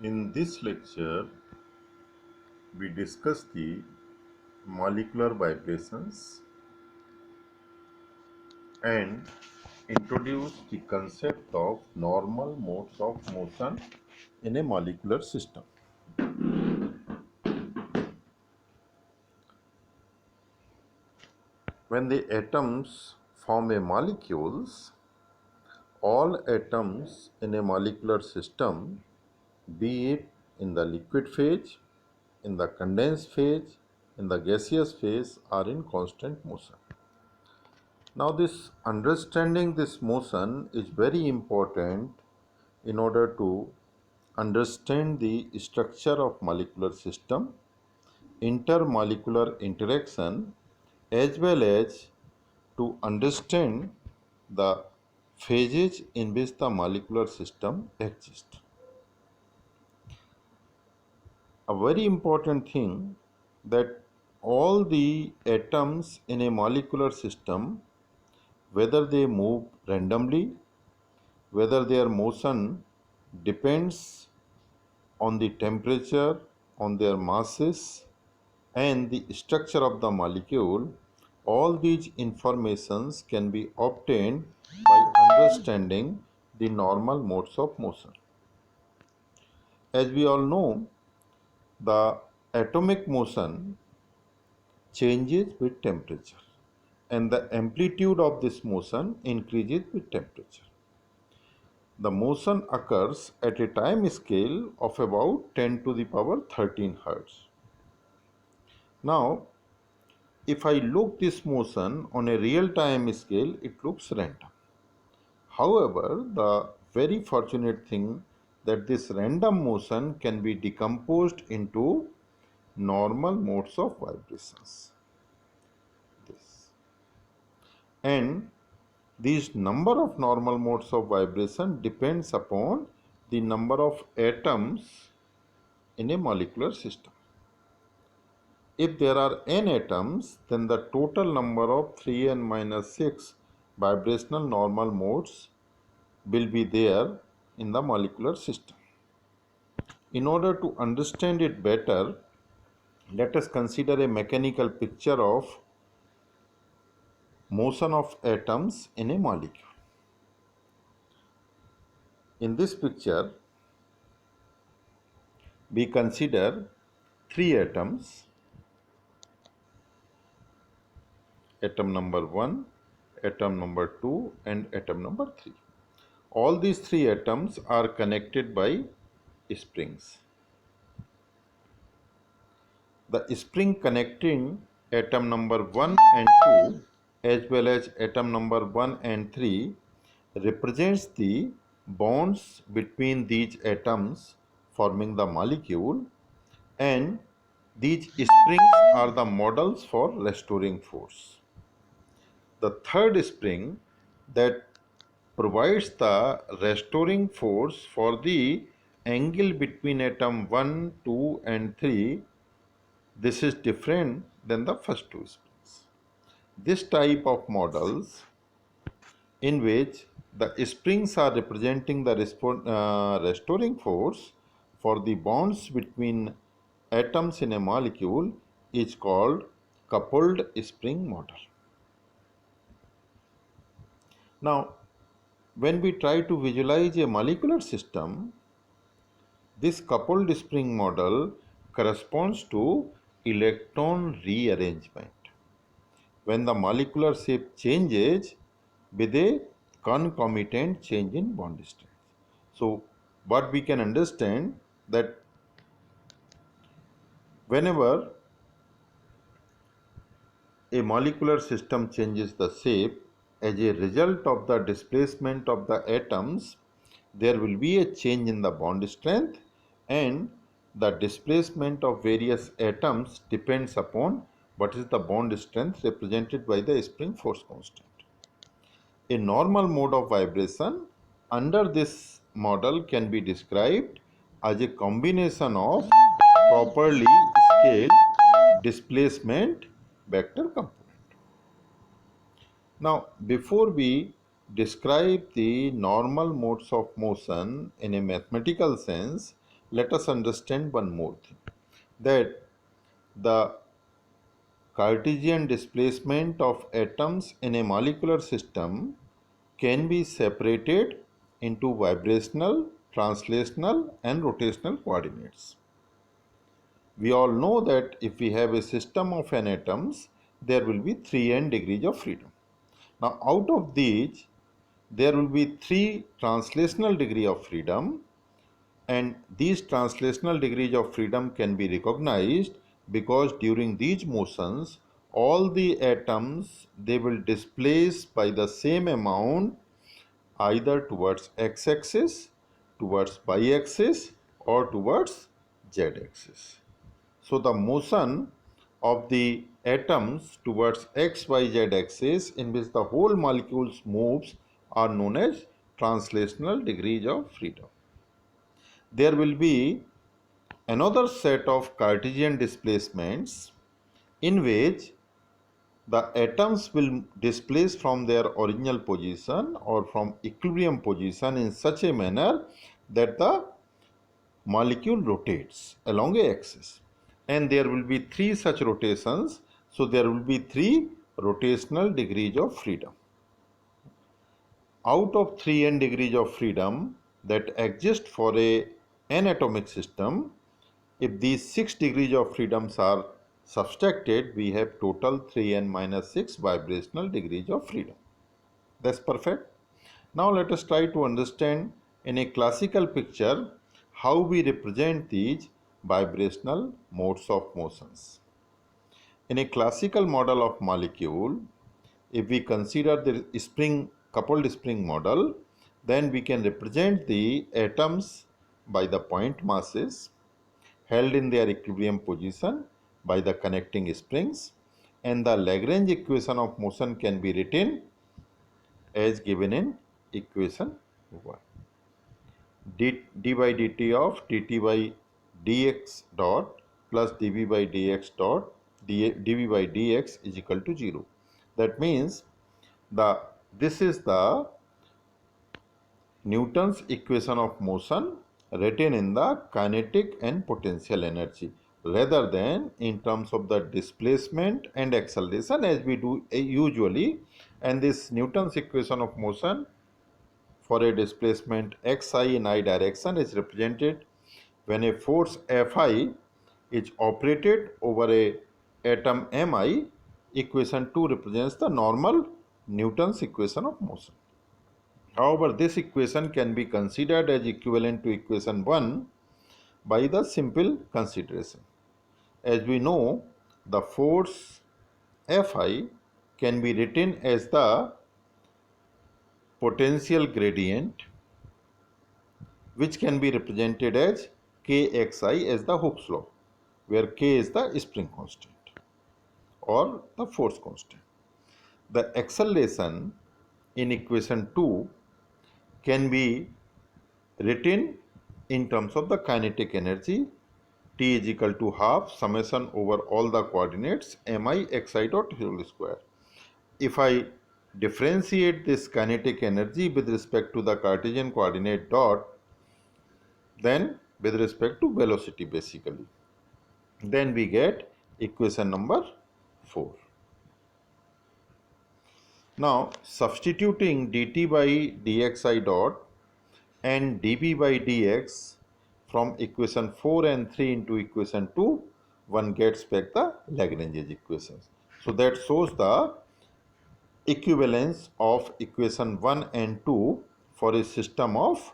In this lecture, we discuss the molecular vibrations and introduce the concept of normal modes of motion in a molecular system. When the atoms form a molecules, all atoms in a molecular system, be it in the liquid phase, in the condensed phase, in the gaseous phase, are in constant motion. Now, this understanding this motion is very important in order to understand the structure of molecular system, intermolecular interaction, as well as to understand the phases in which the molecular system exists. A very important thing that all the atoms in a molecular system, whether they move randomly, whether their motion depends on the temperature, on their masses, and the structure of the molecule, all these informations can be obtained by understanding the normal modes of motion. As we all know, the atomic motion changes with temperature, and the amplitude of this motion increases with temperature. The motion occurs at a time scale of about 10 to the power 13 Hertz. Now, if I look this motion on a real time scale, it looks random. However, the very fortunate thing that this random motion can be decomposed into normal modes of vibrations. And this number of normal modes of vibration depends upon the number of atoms in a molecular system. If there are n atoms, then the total number of 3n minus 6 vibrational normal modes will be there in the molecular system. In order to understand it better, let us consider a mechanical picture of motion of atoms in a molecule. In this picture, we consider three atoms: atom number 1, atom number 2, and atom number 3. All these three atoms are connected by springs. The spring connecting atom number 1 and 2 as well as atom number 1 and 3 represents the bonds between these atoms forming the molecule, and these springs are the models for restoring force. The third spring that provides the restoring force for the angle between atom 1, 2 and 3, this is different than the first two springs. This type of models in which the springs are representing the restoring force for the bonds between atoms in a molecule is called coupled spring model. Now, when we try to visualize a molecular system, this coupled spring model corresponds to electron rearrangement, when the molecular shape changes with a concomitant change in bond strength. So, what we can understand that whenever a molecular system changes the shape as a result of the displacement of the atoms, there will be a change in the bond strength, and the displacement of various atoms depends upon what is the bond strength represented by the spring force constant. A normal mode of vibration under this model can be described as a combination of properly scaled displacement vector component. Now, before we describe the normal modes of motion in a mathematical sense, let us understand one more thing, that the Cartesian displacement of atoms in a molecular system can be separated into vibrational, translational, and rotational coordinates. We all know that if we have a system of n atoms, there will be 3n degrees of freedom. Now, out of these, there will be 3 translational degrees of freedom, and these translational degrees of freedom can be recognized because during these motions, all the atoms, they will displace by the same amount either towards x-axis, towards y-axis, or towards z-axis. So the motion of the atoms towards x, y, z axis in which the whole molecules moves are known as translational degrees of freedom. There will be another set of Cartesian displacements in which the atoms will displace from their original position or from equilibrium position in such a manner that the molecule rotates along a axis, and there will be 3 such rotations, so there will be 3 rotational degrees of freedom. Out of 3n degrees of freedom that exist for a n atomic system, if these 6 degrees of freedoms are subtracted, we have total 3n minus 6 vibrational degrees of freedom. That's perfect. Now let us try to understand in a classical picture how we represent these vibrational modes of motions. In a classical model of molecule, if we consider the spring coupled spring model, then we can represent the atoms by the point masses held in their equilibrium position by the connecting springs, and the Lagrange equation of motion can be written as given in equation 1. d by dt of dt by dx dot plus dv by dx dot dv by dx is equal to 0. That means this is the Newton's equation of motion written in the kinetic and potential energy rather than in terms of the displacement and acceleration as we do usually. And this Newton's equation of motion for a displacement xi in I direction is represented when a force Fi is operated over a atom Mi. Equation 2 represents the normal Newton's equation of motion. However, this equation can be considered as equivalent to equation 1 by the simple consideration. As we know, the force Fi can be written as the potential gradient, which can be represented as Kxi as the Hooke's law, where K is the spring constant or the force constant. The acceleration in equation 2 can be written in terms of the kinetic energy. T is equal to half summation over all the coordinates mi xi dot whole square. If I differentiate this kinetic energy with respect to the Cartesian coordinate dot, then with respect to velocity basically, then we get equation number 4. Now substituting dt by dxi dot and dv by dx from equation 4 and 3 into equation 2, one gets back the Lagrange's equations. So that shows the equivalence of equation 1 and 2 for a system of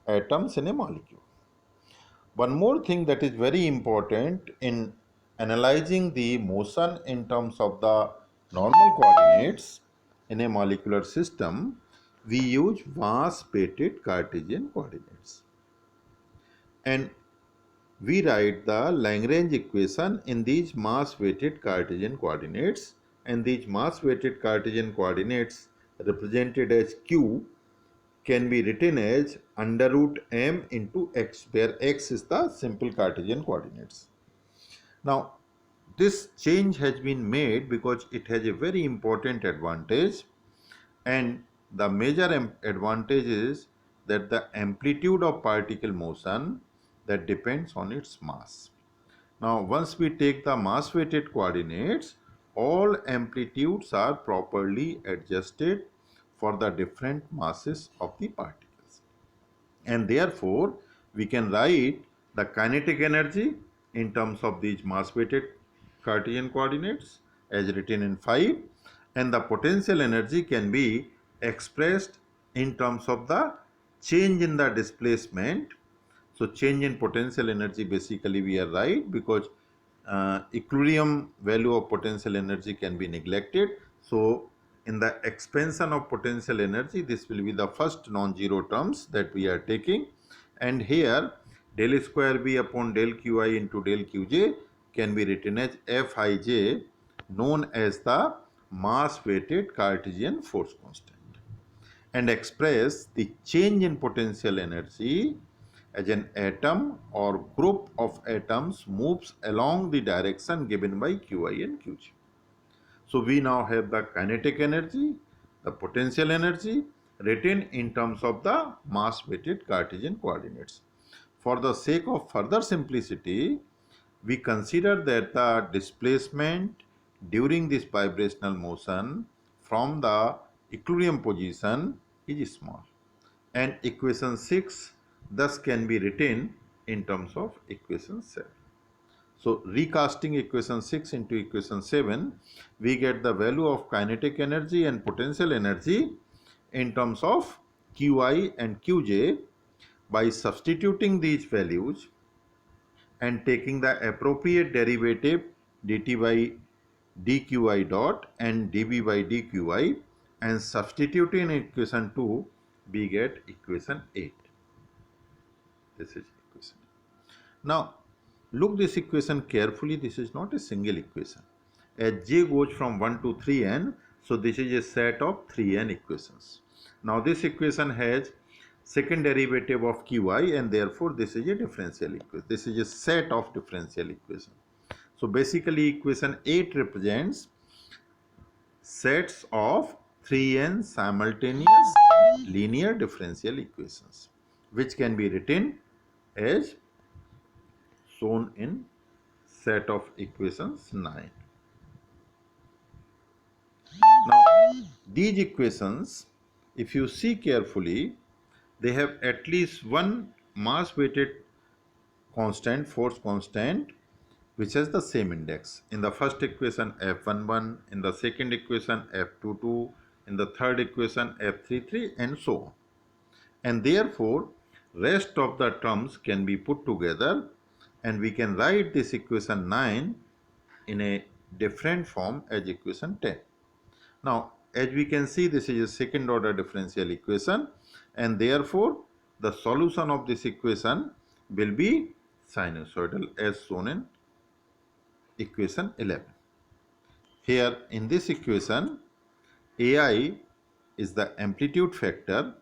atoms in a molecule. One more thing that is very important in analyzing the motion in terms of the normal coordinates in a molecular system, we use mass-weighted Cartesian coordinates. And we write the Lagrange equation in these mass-weighted Cartesian coordinates, and these mass-weighted Cartesian coordinates represented as q can be written as under root m into x, where x is the simple Cartesian coordinates. Now, this change has been made because it has a very important advantage, and the major advantage is that the amplitude of particle motion that depends on its mass. Now, once we take the mass weighted coordinates, all amplitudes are properly adjusted for the different masses of the particles. And therefore, we can write the kinetic energy in terms of these mass weighted Cartesian coordinates as written in 5, and the potential energy can be expressed in terms of the change in the displacement. So change in potential energy, basically we are right, because equilibrium value of potential energy can be neglected. So in the expansion of potential energy, this will be the first non-zero terms that we are taking, and here del square B upon del Qi into del Qj can be written as Fij, known as the mass weighted Cartesian force constant, and express the change in potential energy as an atom or group of atoms moves along the direction given by Qi and Qj. So we now have the kinetic energy, the potential energy written in terms of the mass weighted Cartesian coordinates. For the sake of further simplicity, we consider that the displacement during this vibrational motion from the equilibrium position is small, and equation 6 thus can be written in terms of equation 7. So recasting equation 6 into equation 7, we get the value of kinetic energy and potential energy in terms of Qi and Qj by substituting these values and taking the appropriate derivative dt by dqi dot and dv by dqi, and substituting in equation 2, we get equation 8. This is equation. Now, look this equation carefully. This is not a single equation. As j goes from 1 to 3n, so this is a set of 3n equations. Now, this equation has second derivative of qi, and therefore this is a differential equation. This is a set of differential equations. So, basically equation 8 represents sets of 3n simultaneous linear differential equations, which can be written as shown in set of equations 9. Now, these equations, if you see carefully, they have at least one mass weighted constant, force constant, which has the same index. In the first equation F11, in the second equation F22, in the third equation F33, and so on. And therefore, rest of the terms can be put together, and we can write this equation 9 in a different form as equation 10. Now, as we can see, this is a second order differential equation, and therefore the solution of this equation will be sinusoidal as shown in equation 11. Here in this equation, ai is the amplitude factor,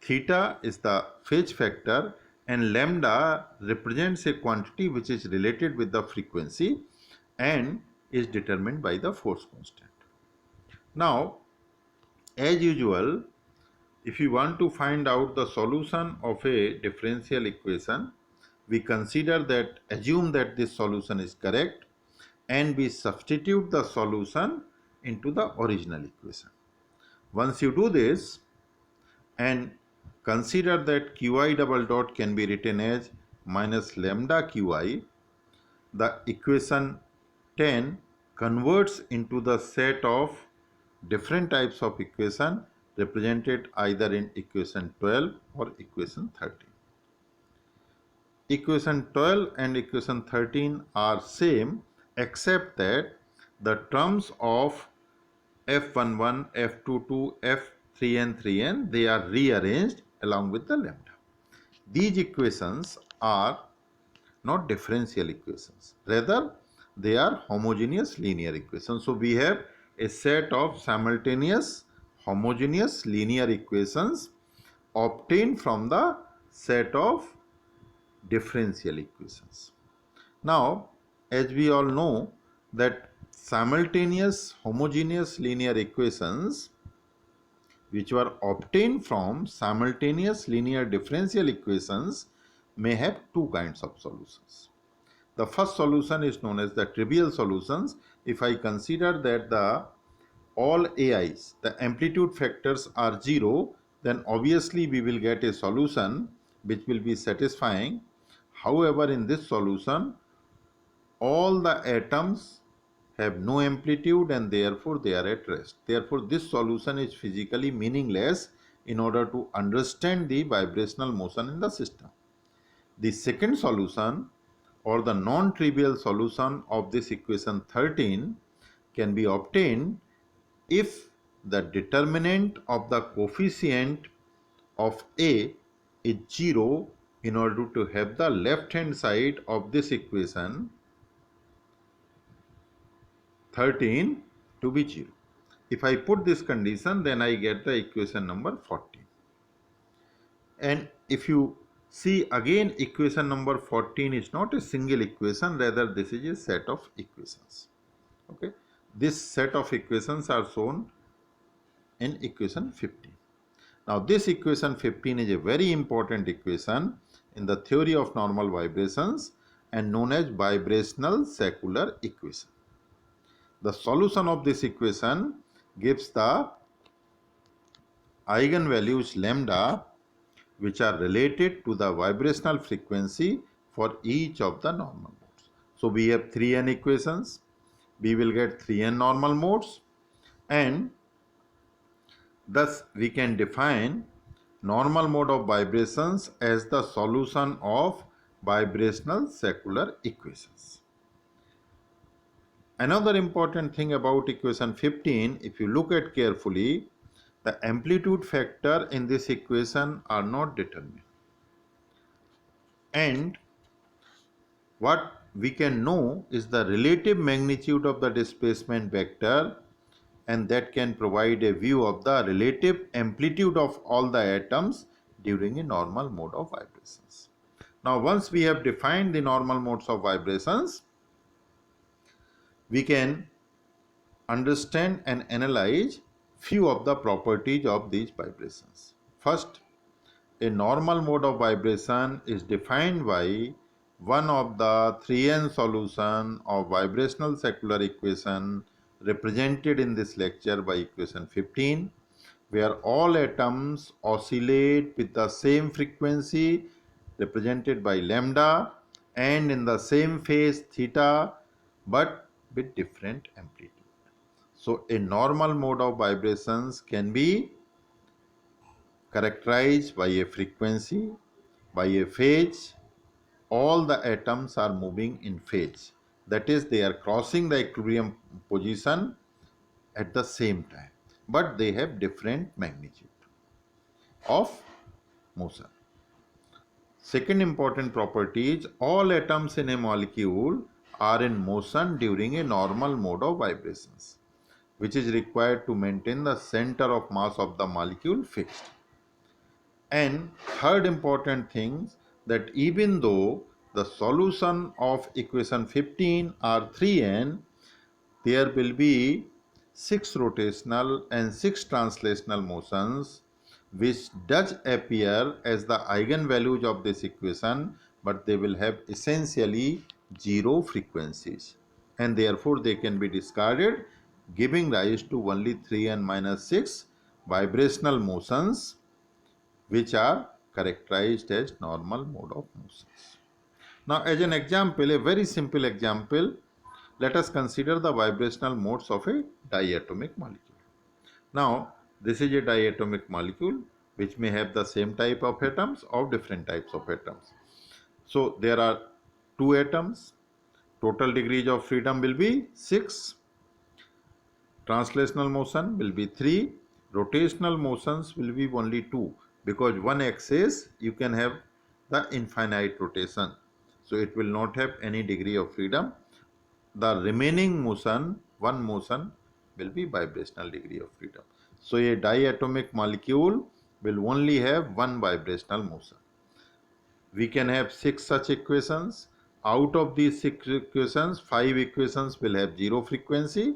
theta is the phase factor, and lambda represents a quantity which is related with the frequency and is determined by the force constant. Now, as usual, if you want to find out the solution of a differential equation, we assume that this solution is correct, and we substitute the solution into the original equation. Once you do this and consider that qi double dot can be written as minus lambda qi, the equation 10 converts into the set of different types of equation represented either in equation 12 or equation 13. Equation 12 and equation 13 are same, except that the terms of F11, F22, F3n, 3n, they are rearranged along with the lambda. These equations are not differential equations, rather they are homogeneous linear equations. So we have a set of simultaneous homogeneous linear equations obtained from the set of differential equations. Now, as we all know that simultaneous homogeneous linear equations which were obtained from simultaneous linear differential equations may have two kinds of solutions. The first solution is known as the trivial solutions. If I consider that all AIs, the amplitude factors are 0, then obviously we will get a solution which will be satisfying. However, in this solution, all the atoms have no amplitude and therefore they are at rest. Therefore, this solution is physically meaningless in order to understand the vibrational motion in the system. The second solution, or the non-trivial solution of this equation 13, can be obtained if the determinant of the coefficient of A is 0 in order to have the left hand side of this equation 13 to be 0. If I put this condition, then I get the equation number 14. And if you see again, equation number 14 is not a single equation, rather this is a set of equations. Okay, this set of equations are shown in equation 15. Now this equation 15 is a very important equation in the theory of normal vibrations and known as vibrational secular equation. The solution of this equation gives the eigenvalues lambda which are related to the vibrational frequency for each of the normal modes. So we have 3n equations, we will get 3n normal modes, and thus we can define normal mode of vibrations as the solution of vibrational secular equations. Another important thing about equation 15, if you look at carefully, the amplitude factor in this equation are not determined. And what we can know is the relative magnitude of the displacement vector, and that can provide a view of the relative amplitude of all the atoms during a normal mode of vibrations. Now, once we have defined the normal modes of vibrations, we can understand and analyze few of the properties of these vibrations. First, a normal mode of vibration is defined by one of the 3n solution of vibrational secular equation represented in this lecture by equation 15, where all atoms oscillate with the same frequency represented by lambda and in the same phase theta but with different amplitude. So a normal mode of vibrations can be characterized by a frequency, by a phase. All the atoms are moving in phase. That is, they are crossing the equilibrium position at the same time, but they have different magnitude of motion. Second important property is all atoms in a molecule are in motion during a normal mode of vibrations, which is required to maintain the center of mass of the molecule fixed. And third important thing, that even though the solution of equation 15 are 3n, there will be 6 rotational and 6 translational motions which does appear as the eigenvalues of this equation, but they will have essentially 0 frequencies and therefore they can be discarded, giving rise to only 3n minus 6 vibrational motions which are characterized as normal mode of motions. Now, as an example, a very simple example, let us consider the vibrational modes of a diatomic molecule. Now, this is a diatomic molecule which may have the same type of atoms or different types of atoms. So, there are 2 atoms, total degrees of freedom will be 6, translational motion will be 3, rotational motions will be only 2, because one axis you can have the infinite rotation, so it will not have any degree of freedom. The remaining motion, one motion, will be vibrational degree of freedom. So a diatomic molecule will only have one vibrational motion. We can have 6 such equations. Out of these 6 equations, 5 equations will have 0 frequency,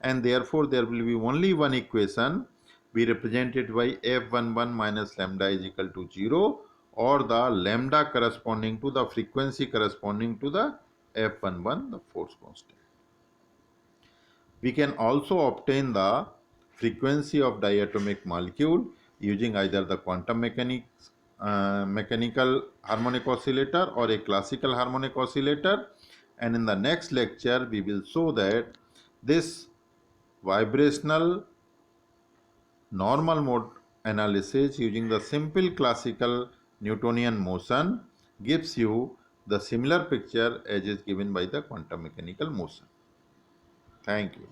and therefore there will be only one equation be represented by f11 minus lambda is equal to 0, or the lambda corresponding to the frequency corresponding to the F11, the force constant. We can also obtain the frequency of diatomic molecule using either the quantum mechanics, mechanical harmonic oscillator or a classical harmonic oscillator. And in the next lecture, we will show that this vibrational normal mode analysis using the simple classical Newtonian motion gives you the similar picture as is given by the quantum mechanical motion. Thank you.